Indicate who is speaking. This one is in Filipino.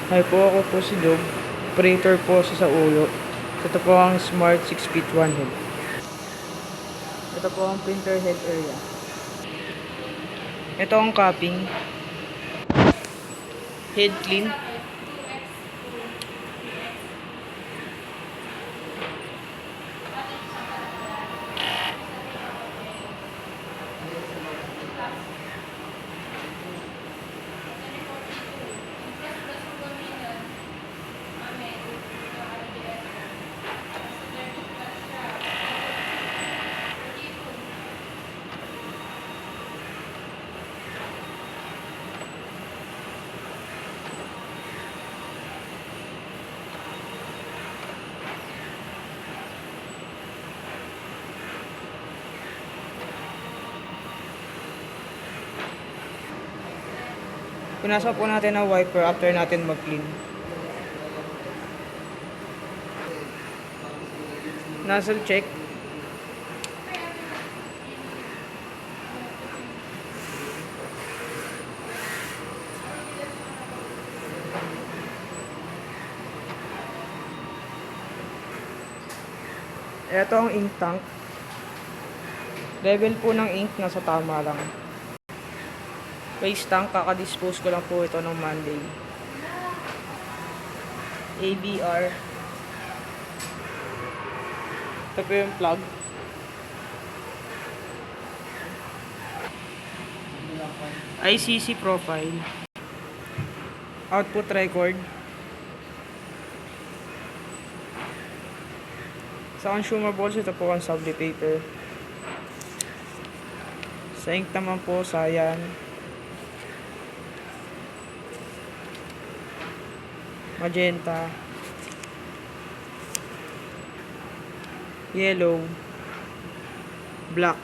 Speaker 1: Hi po, ako po si Dog. Operator po sa ulo. Ito po ang Smart 6 feet 1 head. Ito po ang printer head area. Ito ang cupping. Head clean. Pinasok po natin ang wiper after natin mag-clean. Nozzle check. Ito ang ink tank. Level po ng ink nasa tama lang. Waste tank, kakadispose ko lang po ito ng Monday. ABR. Ito po yung plug. ICC profile. Output record. Sa consumables, ito po ang subli paper. Sa ink naman po, cyan, magenta, yellow, black.